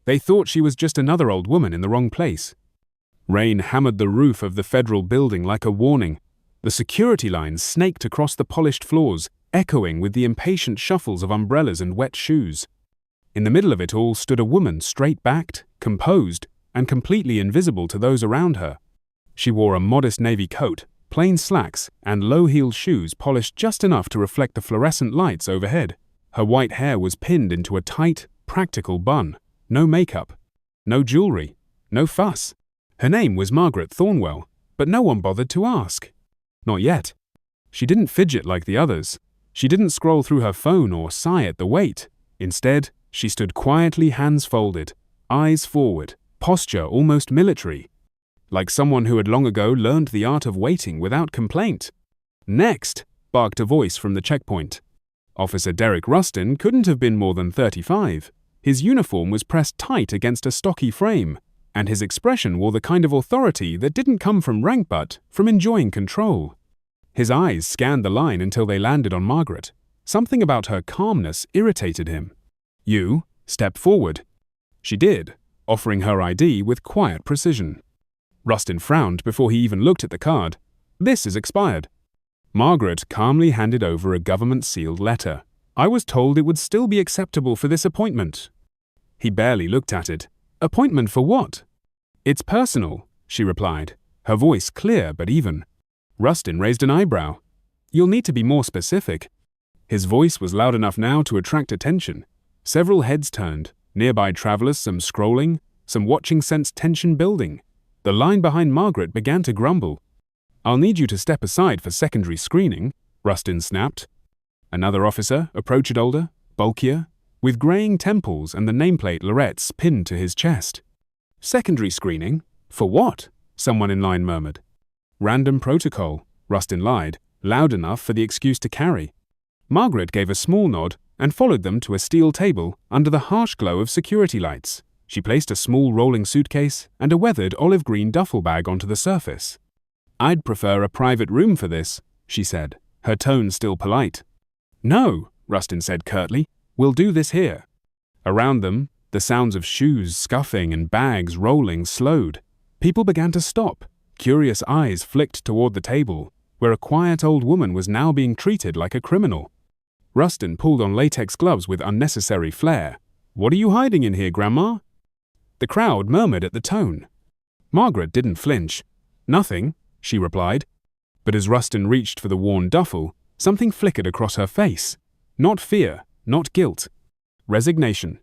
They thought she was just another old woman in the wrong place. Rain hammered the roof of the federal building like a warning. The security lines snaked across the polished floors, echoing with the impatient shuffles of umbrellas and wet shoes. In the middle of it all stood a woman, straight-backed, composed, and completely invisible to those around her. She wore a modest navy coat, plain slacks, and low-heeled shoes polished just enough to reflect the fluorescent lights overhead. Her white hair was pinned into a tight, practical bun. No makeup, no jewelry, no fuss. Her name was Margaret Thornwell, but no one bothered to ask. Not yet. She didn't fidget like the others. She didn't scroll through her phone or sigh at the wait. Instead, she stood quietly, hands folded, eyes forward, posture almost military, like someone who had long ago learned the art of waiting without complaint. "Next," barked a voice from the checkpoint. Officer Derek Rustin couldn't have been more than 35. His uniform was pressed tight against a stocky frame, and his expression wore the kind of authority that didn't come from rank but from enjoying control. His eyes scanned the line until they landed on Margaret. Something about her calmness irritated him. "You, step forward." She did, offering her ID with quiet precision. Rustin frowned before he even looked at the card. "This is expired." Margaret calmly handed over a government-sealed letter. "I was told it would still be acceptable for this appointment." He barely looked at it. "Appointment for what?" "It's personal," she replied, her voice clear but even. Rustin raised an eyebrow. "You'll need to be more specific." His voice was loud enough now to attract attention. Several heads turned. Nearby travelers, some scrolling, some watching, sensed tension building. The line behind Margaret began to grumble. "I'll need you to step aside for secondary screening," Rustin snapped. Another officer, approached older, bulkier, with graying temples and the nameplate Loretz pinned to his chest. "Secondary screening? For what?" someone in line murmured. "Random protocol," Rustin lied, loud enough for the excuse to carry. Margaret gave a small nod and followed them to a steel table under the harsh glow of security lights. She placed a small rolling suitcase and a weathered olive-green duffel bag onto the surface. "I'd prefer a private room for this," she said, her tone still polite. "No," Rustin said curtly, "we'll do this here." Around them, the sounds of shoes scuffing and bags rolling slowed. People began to stop. Curious eyes flicked toward the table, where a quiet old woman was now being treated like a criminal. Rustin pulled on latex gloves with unnecessary flair. "What are you hiding in here, Grandma?" The crowd murmured at the tone. Margaret didn't flinch. "Nothing," she replied. But as Rustin reached for the worn duffel, something flickered across her face. Not fear, not guilt. Resignation.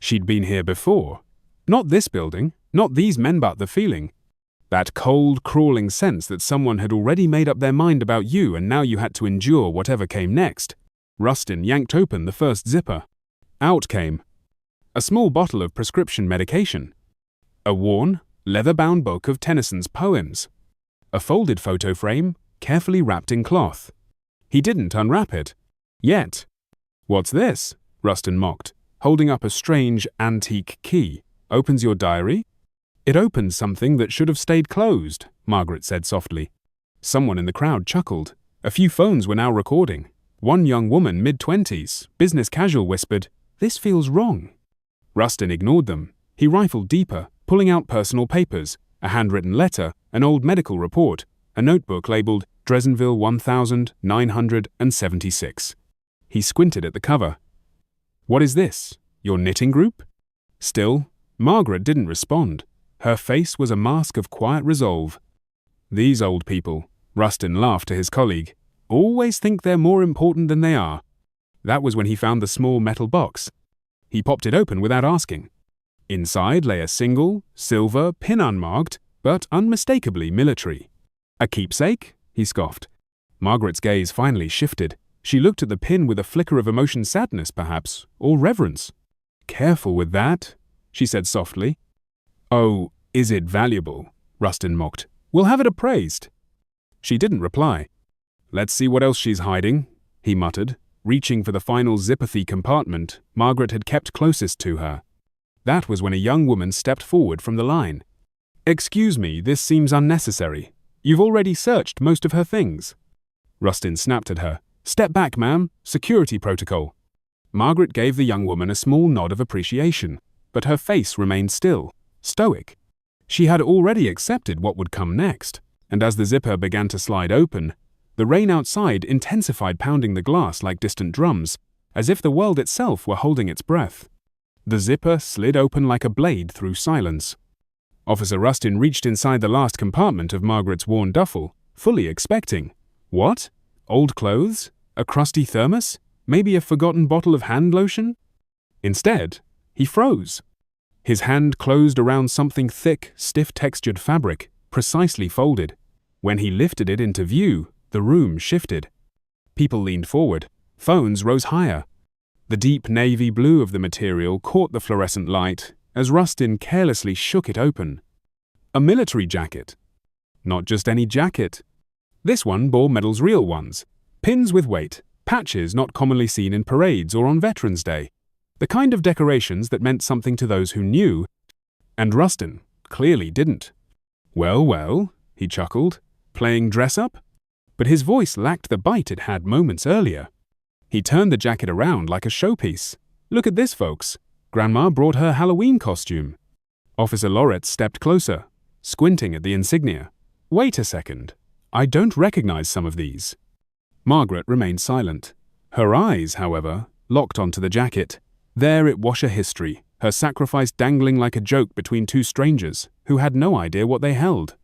She'd been here before. Not this building, not these men, but the feeling. That cold, crawling sense that someone had already made up their mind about you and now you had to endure whatever came next. Rustin yanked open the first zipper. Out came a small bottle of prescription medication, a worn, leather-bound book of Tennyson's poems, a folded photo frame carefully wrapped in cloth. He didn't unwrap it. Yet. "What's this?" Rustin mocked, holding up a strange, antique key. "Opens your diary?" "It opens something that should have stayed closed," Margaret said softly. Someone in the crowd chuckled. A few phones were now recording. One young woman, mid-20s, business casual, whispered, "This feels wrong." Rustin ignored them. He rifled deeper, pulling out personal papers, a handwritten letter, an old medical report, a notebook labeled Dresdenville 1976. He squinted at the cover. "What is this? Your knitting group?" Still, Margaret didn't respond. Her face was a mask of quiet resolve. "These old people," Rustin laughed to his colleague, "always think they're more important than they are." That was when he found the small metal box. He popped it open without asking. Inside lay a single, silver, pin unmarked, but unmistakably military. "A keepsake?" he scoffed. Margaret's gaze finally shifted. She looked at the pin with a flicker of emotion, sadness perhaps, or reverence. "Careful with that," she said softly. "Oh, is it valuable?" Rustin mocked. "We'll have it appraised." She didn't reply. "Let's see what else she's hiding," he muttered, reaching for the final zipper-thy compartment Margaret had kept closest to her. That was when a young woman stepped forward from the line. "Excuse me, this seems unnecessary. You've already searched most of her things." Rustin snapped at her. "Step back, ma'am. Security protocol." Margaret gave the young woman a small nod of appreciation, but her face remained still, stoic. She had already accepted what would come next, and as the zipper began to slide open, the rain outside intensified, pounding the glass like distant drums, as if the world itself were holding its breath. The zipper slid open like a blade through silence. Officer Rustin reached inside the last compartment of Margaret's worn duffel, fully expecting. What? Old clothes? A crusty thermos? Maybe a forgotten bottle of hand lotion? Instead, he froze. His hand closed around something thick, stiff-textured fabric, precisely folded. When he lifted it into view, the room shifted. People leaned forward. Phones rose higher. The deep navy blue of the material caught the fluorescent light as Rustin carelessly shook it open. A military jacket. Not just any jacket. This one bore medals, real ones. Pins with weight, patches not commonly seen in parades or on Veterans Day. The kind of decorations that meant something to those who knew, and Rustin clearly didn't. Well, he chuckled, playing dress-up? But his voice lacked the bite it had moments earlier. He turned the jacket around like a showpiece. Look at this, folks. Grandma brought her Halloween costume. Officer Loretz stepped closer, squinting at the insignia. Wait a second. I don't recognize some of these. Margaret remained silent. Her eyes, however, locked onto the jacket. There it was, a history, her sacrifice dangling like a joke between two strangers who had no idea what they held.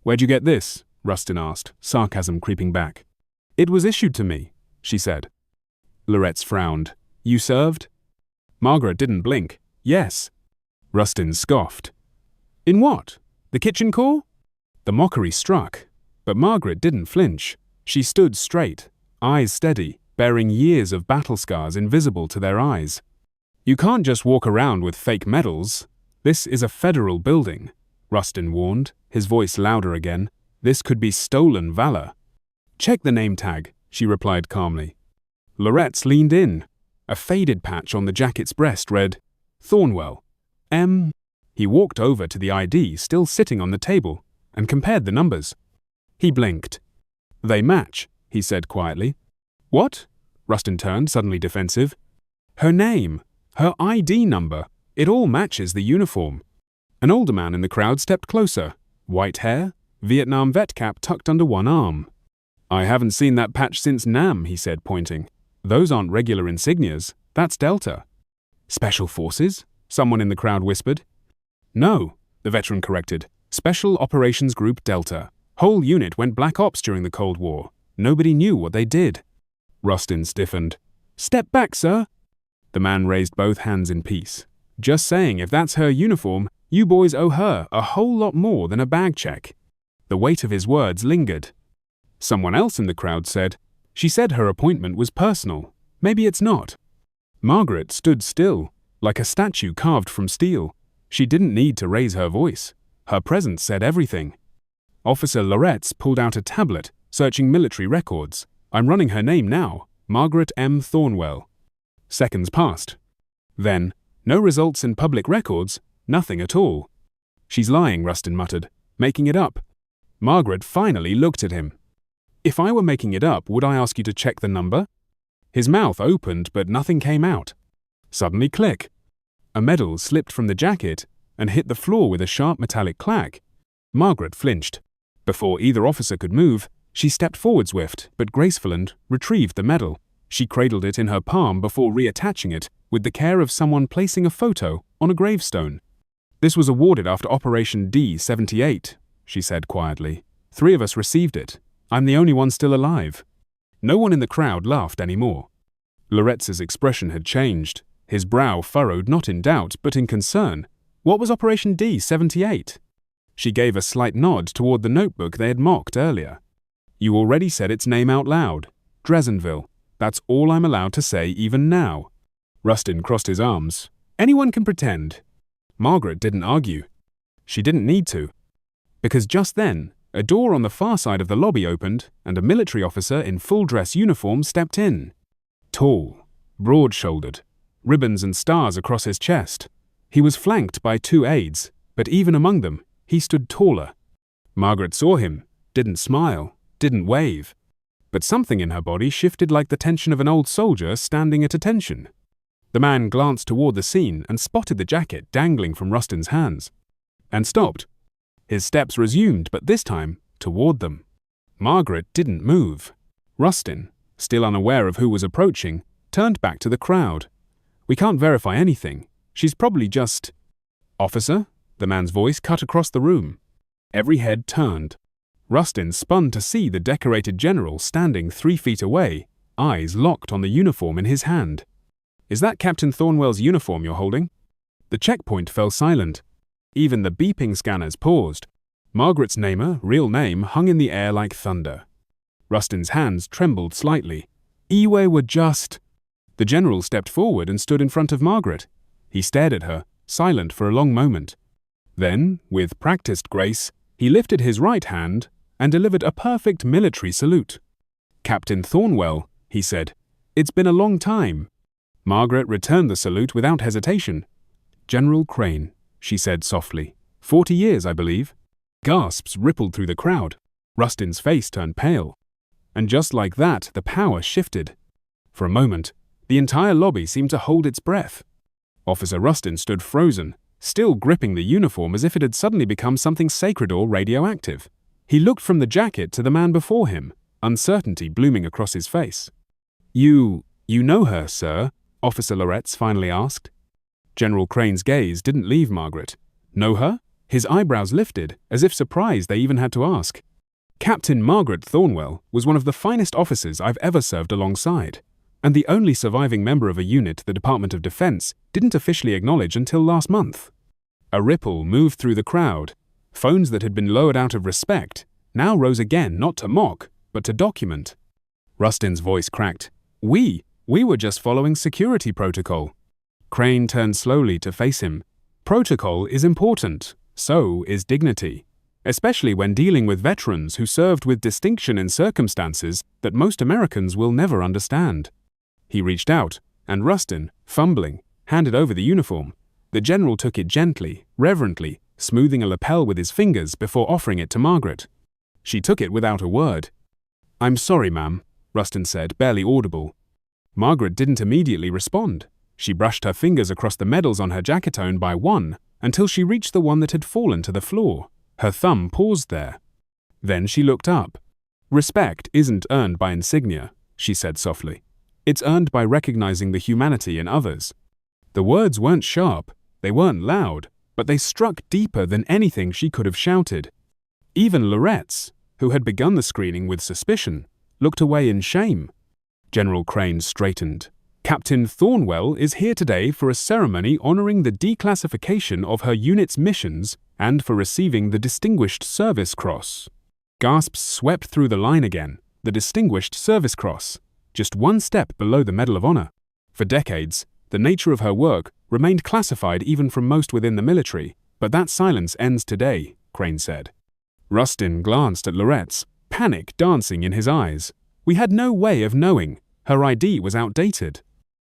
Where'd you get this? Rustin asked, sarcasm creeping back. It was issued to me, she said. Loretz frowned. You served? Margaret didn't blink. Yes. Rustin scoffed. In what? The kitchen corps? The mockery struck, but Margaret didn't flinch. She stood straight, eyes steady, bearing years of battle scars invisible to their eyes. You can't just walk around with fake medals. This is a federal building, Rustin warned, his voice louder again. This could be stolen valor. Check the name tag, she replied calmly. Loretz leaned in. A faded patch on the jacket's breast read, Thornwell, M. He walked over to the ID still sitting on the table and compared the numbers. He blinked. They match, he said quietly. What? Rustin turned, suddenly defensive. Her name, her ID number, it all matches the uniform. An older man in the crowd stepped closer. White hair, Vietnam vet cap tucked under one arm. I haven't seen that patch since Nam, he said, pointing. Those aren't regular insignias, that's Delta. Special Forces? Someone in the crowd whispered. No, the veteran corrected. Special Operations Group Delta. Whole unit went Black Ops during the Cold War. Nobody knew what they did. Rustin stiffened. Step back, sir. The man raised both hands in peace. Just saying, if that's her uniform, you boys owe her a whole lot more than a bag check. The weight of his words lingered. Someone else in the crowd said, she said her appointment was personal. Maybe it's not. Margaret stood still, like a statue carved from steel. She didn't need to raise her voice. Her presence said everything. Officer Loretz pulled out a tablet, searching military records. I'm running her name now, Margaret M. Thornwell. Seconds passed. Then, no results in public records, nothing at all. She's lying, Rustin muttered, making it up. Margaret finally looked at him. If I were making it up, would I ask you to check the number? His mouth opened, but nothing came out. Suddenly, click. A medal slipped from the jacket and hit the floor with a sharp metallic clack. Margaret flinched. Before either officer could move, she stepped forward swift but graceful and retrieved the medal. She cradled it in her palm before reattaching it with the care of someone placing a photo on a gravestone. This was awarded after Operation D-78, she said quietly. 3 of us received it. I'm the only one still alive. No one in the crowd laughed anymore. Loretz's expression had changed, his brow furrowed not in doubt but in concern. What was Operation D-78? She gave a slight nod toward the notebook they had mocked earlier. You already said its name out loud. Dresdenville. That's all I'm allowed to say even now. Rustin crossed his arms. Anyone can pretend. Margaret didn't argue. She didn't need to. Because just then, a door on the far side of the lobby opened, and a military officer in full-dress uniform stepped in. Tall, broad-shouldered, ribbons and stars across his chest. He was flanked by 2 aides, but even among them, he stood taller. Margaret saw him, didn't smile, didn't wave. But something in her body shifted like the tension of an old soldier standing at attention. The man glanced toward the scene and spotted the jacket dangling from Rustin's hands, and stopped. His steps resumed, but this time toward them. Margaret didn't move. Rustin, still unaware of who was approaching, turned back to the crowd. "We can't verify anything. She's probably just—" "Officer?" The man's voice cut across the room. Every head turned. Rustin spun to see the decorated general standing 3 feet away, eyes locked on the uniform in his hand. "Is that Captain Thornwell's uniform you're holding?" The checkpoint fell silent. Even the beeping scanners paused. Margaret's real name, hung in the air like thunder. Rustin's hands trembled slightly. "We were just—" The general stepped forward and stood in front of Margaret. He stared at her, silent for a long moment. Then, with practiced grace, he lifted his right hand and delivered a perfect military salute. "Captain Thornwell," he said, "it's been a long time." Margaret returned the salute without hesitation. "General Crane," she said softly. 40 years, I believe." Gasps rippled through the crowd. Rustin's face turned pale. And just like that, the power shifted. For a moment, the entire lobby seemed to hold its breath. Officer Rustin stood frozen, still gripping the uniform as if it had suddenly become something sacred or radioactive. He looked from the jacket to the man before him, uncertainty blooming across his face. You know her, sir?" Officer Loretz finally asked. General Crane's gaze didn't leave Margaret. "Know her?" His eyebrows lifted, as if surprised they even had to ask. Captain Margaret Thornwell was one of the finest officers I've ever served alongside, and the only surviving member of a unit the Department of Defense didn't officially acknowledge until last month. A ripple moved through the crowd. Phones that had been lowered out of respect now rose again, not to mock, but to document. Rustin's voice cracked. We were just following security protocol." Crane turned slowly to face him. "Protocol is important, so is dignity, especially when dealing with veterans who served with distinction in circumstances that most Americans will never understand." He reached out, and Rustin, fumbling, handed over the uniform. The general took it gently, reverently, smoothing a lapel with his fingers before offering it to Margaret. She took it without a word. "I'm sorry, ma'am," Rustin said, barely audible. Margaret didn't immediately respond. She brushed her fingers across the medals on her jacket by one, until she reached the one that had fallen to the floor. Her thumb paused there. Then she looked up. "Respect isn't earned by insignia," she said softly. "It's earned by recognizing the humanity in others." The words weren't sharp, they weren't loud, but they struck deeper than anything she could have shouted. Even Loretz, who had begun the screening with suspicion, looked away in shame. General Crane straightened. "Captain Thornwell is here today for a ceremony honoring the declassification of her unit's missions and for receiving the Distinguished Service Cross." Gasps swept through the line again. The Distinguished Service Cross, just one step below the Medal of Honor. For decades, the nature of her work remained classified even from most within the military, but that silence ends today, Crane said. Rustin glanced at Loretz, panic dancing in his eyes. "We had no way of knowing. Her ID was outdated."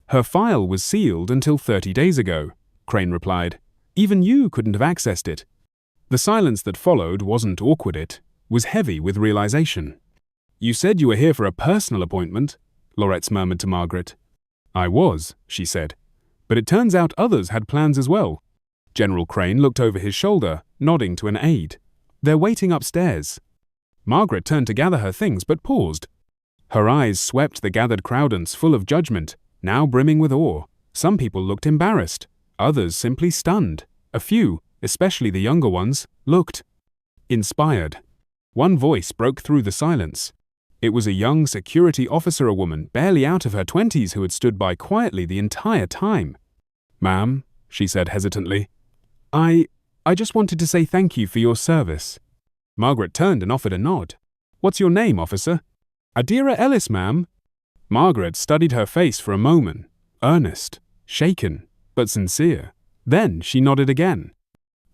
"Her file was sealed until 30 days ago," Crane replied. "Even you couldn't have accessed it." The silence that followed wasn't awkward, it was heavy with realization. "You said you were here for a personal appointment," Loretz murmured to Margaret. "I was," she said. "But it turns out others had plans as well." General Crane looked over his shoulder, nodding to an aide. "They're waiting upstairs." Margaret turned to gather her things but paused. Her eyes swept the gathered crowdance full of judgment, now brimming with awe. Some people looked embarrassed, others simply stunned. A few, especially the younger ones, looked inspired. One voice broke through the silence. It was a young security officer, a woman barely out of her 20s who had stood by quietly the entire time. "Ma'am," she said hesitantly, I just wanted to say thank you for your service." Margaret turned and offered a nod. "What's your name, officer?" "Adira Ellis, ma'am." Margaret studied her face for a moment, earnest, shaken, but sincere. Then she nodded again.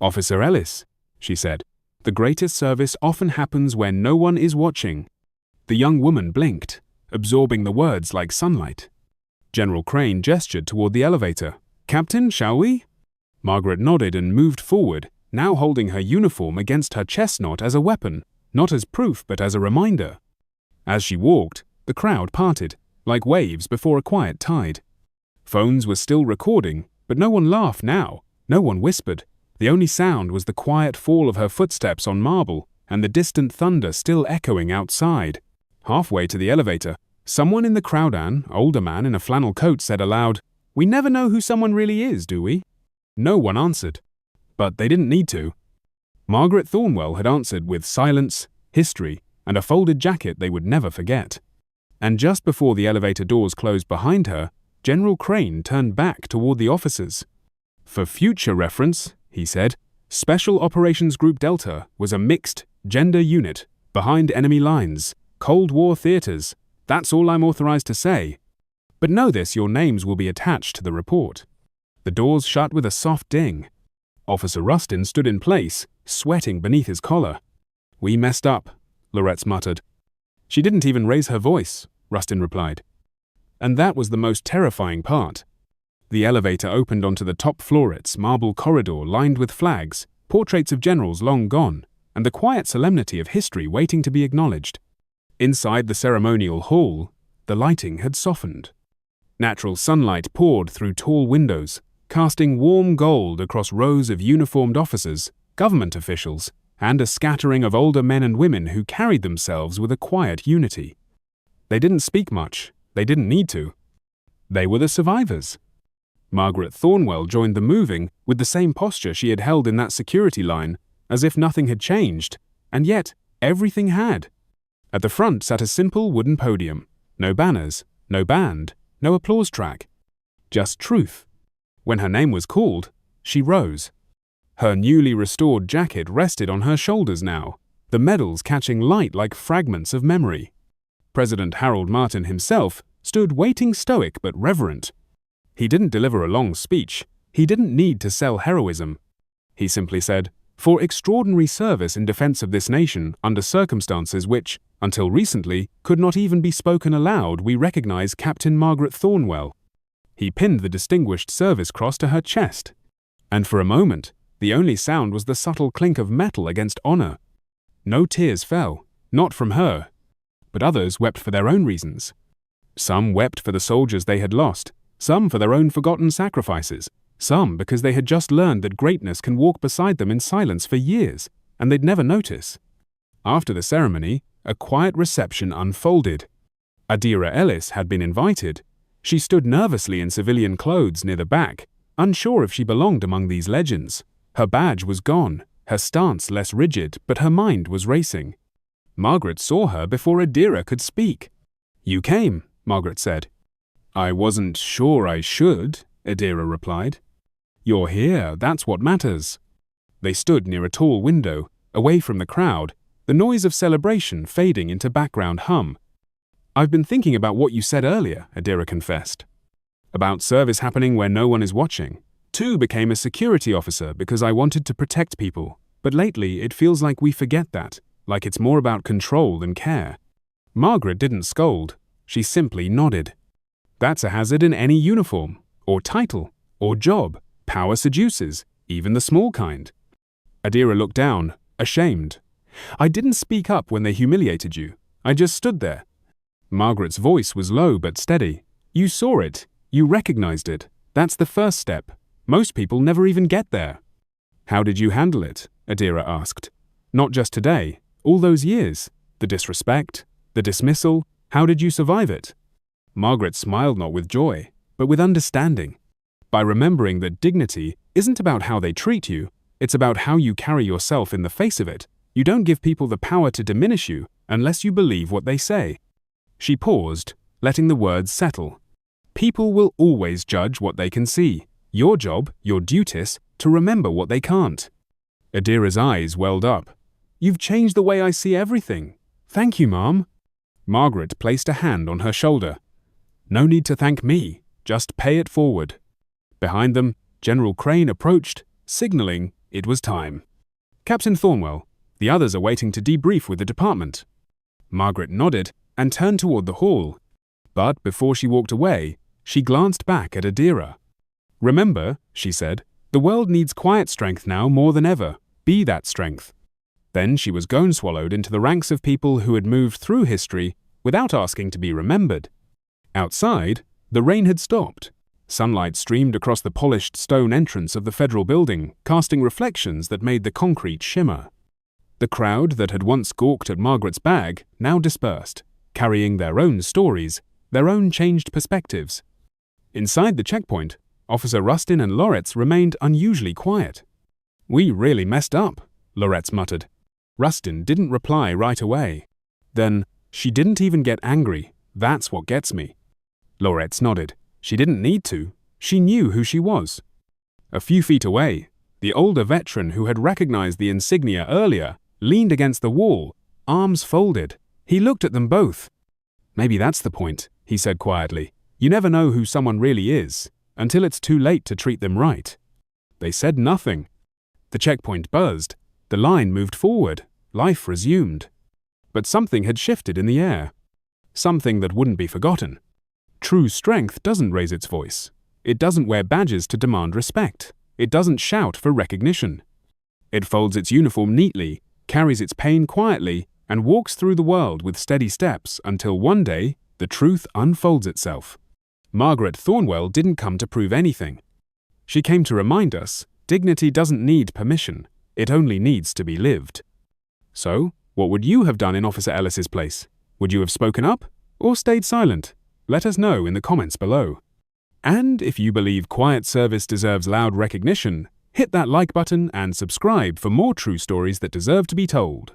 "Officer Ellis," she said, "the greatest service often happens when no one is watching." The young woman blinked, absorbing the words like sunlight. General Crane gestured toward the elevator. "Captain, shall we?" Margaret nodded and moved forward, now holding her uniform against her chestnut as a weapon, not as proof but as a reminder. As she walked, the crowd parted, like waves before a quiet tide. Phones were still recording, but no one laughed now, no one whispered. The only sound was the quiet fall of her footsteps on marble and the distant thunder still echoing outside. Halfway to the elevator, someone in the crowd, an older man in a flannel coat, said aloud, "We never know who someone really is, do we?" No one answered. But they didn't need to. Margaret Thornwell had answered with silence, history, and a folded jacket they would never forget. And just before the elevator doors closed behind her, General Crane turned back toward the officers. "For future reference," he said, "Special Operations Group Delta was a mixed, gender unit, behind enemy lines, Cold War theaters. That's all I'm authorized to say. But know this, your names will be attached to the report." The doors shut with a soft ding. Officer Rustin stood in place, sweating beneath his collar. "We messed up," Loretz muttered. "She didn't even raise her voice," Rustin replied. And that was the most terrifying part. The elevator opened onto the top floor, its marble corridor lined with flags, portraits of generals long gone, and the quiet solemnity of history waiting to be acknowledged. Inside the ceremonial hall, the lighting had softened. Natural sunlight poured through tall windows, casting warm gold across rows of uniformed officers, government officials, and a scattering of older men and women who carried themselves with a quiet unity. They didn't speak much. They didn't need to. They were the survivors. Margaret Thornwell joined the moving with the same posture she had held in that security line, as if nothing had changed, and yet everything had. At the front sat a simple wooden podium. No banners, no band, no applause track. Just truth. When her name was called, she rose. Her newly restored jacket rested on her shoulders now, the medals catching light like fragments of memory. President Harold Martin himself stood waiting, stoic but reverent. He didn't deliver a long speech. He didn't need to sell heroism. He simply said, "For extraordinary service in defense of this nation under circumstances which, until recently, could not even be spoken aloud, we recognize Captain Margaret Thornwell." He pinned the Distinguished Service Cross to her chest. And for a moment, the only sound was the subtle clink of metal against honor. No tears fell, not from her. But others wept for their own reasons. Some wept for the soldiers they had lost, some for their own forgotten sacrifices, some because they had just learned that greatness can walk beside them in silence for years, and they'd never notice. After the ceremony, a quiet reception unfolded. Adira Ellis had been invited. She stood nervously in civilian clothes near the back, unsure if she belonged among these legends. Her badge was gone, her stance less rigid, but her mind was racing. Margaret saw her before Adira could speak. "You came," Margaret said. "I wasn't sure I should," Adira replied. "You're here, that's what matters." They stood near a tall window, away from the crowd, the noise of celebration fading into background hum. "I've been thinking about what you said earlier," Adira confessed. "About service happening where no one is watching. Too became a security officer because I wanted to protect people, but lately it feels like we forget that, like it's more about control than care." Margaret didn't scold, she simply nodded. "That's a hazard in any uniform, or title, or job. Power seduces, even the small kind." Adira looked down, ashamed. "I didn't speak up when they humiliated you. I just stood there." Margaret's voice was low but steady. "You saw it. You recognized it. That's the first step. Most people never even get there." "How did you handle it?" Adira asked. "Not just today, all those years. The disrespect, the dismissal. How did you survive it?" Margaret smiled not with joy, but with understanding. "By remembering that dignity isn't about how they treat you, it's about how you carry yourself in the face of it. You don't give people the power to diminish you unless you believe what they say." She paused, letting the words settle. "People will always judge what they can see. Your job, your duties, to remember what they can't." Adira's eyes welled up. "You've changed the way I see everything. Thank you, Mom." Margaret placed a hand on her shoulder. "No need to thank me, just pay it forward." Behind them, General Crane approached, signaling it was time. "Captain Thornwell, the others are waiting to debrief with the department." Margaret nodded and turned toward the hall. But before she walked away, she glanced back at Adira. "Remember," she said, "the world needs quiet strength now more than ever. Be that strength." Then she was gone-swallowed into the ranks of people who had moved through history without asking to be remembered. Outside, the rain had stopped. Sunlight streamed across the polished stone entrance of the federal building, casting reflections that made the concrete shimmer. The crowd that had once gawked at Margaret's bag now dispersed, carrying their own stories, their own changed perspectives. Inside the checkpoint, Officer Rustin and Loretz remained unusually quiet. "We really messed up," Loretz muttered. Rustin didn't reply right away. Then, "She didn't even get angry. That's what gets me." Loretz nodded. She didn't need to. She knew who she was. A few feet away, the older veteran who had recognized the insignia earlier leaned against the wall, arms folded. He looked at them both. "Maybe that's the point," he said quietly. "You never know who someone really is, until it's too late to treat them right." They said nothing. The checkpoint buzzed. The line moved forward. Life resumed. But something had shifted in the air. Something that wouldn't be forgotten. True strength doesn't raise its voice. It doesn't wear badges to demand respect. It doesn't shout for recognition. It folds its uniform neatly, carries its pain quietly, and walks through the world with steady steps until one day the truth unfolds itself. Margaret Thornwell didn't come to prove anything. She came to remind us dignity doesn't need permission. It only needs to be lived. So, what would you have done in Officer Ellis's place? Would you have spoken up or stayed silent? Let us know in the comments below. And if you believe quiet service deserves loud recognition, hit that like button and subscribe for more true stories that deserve to be told.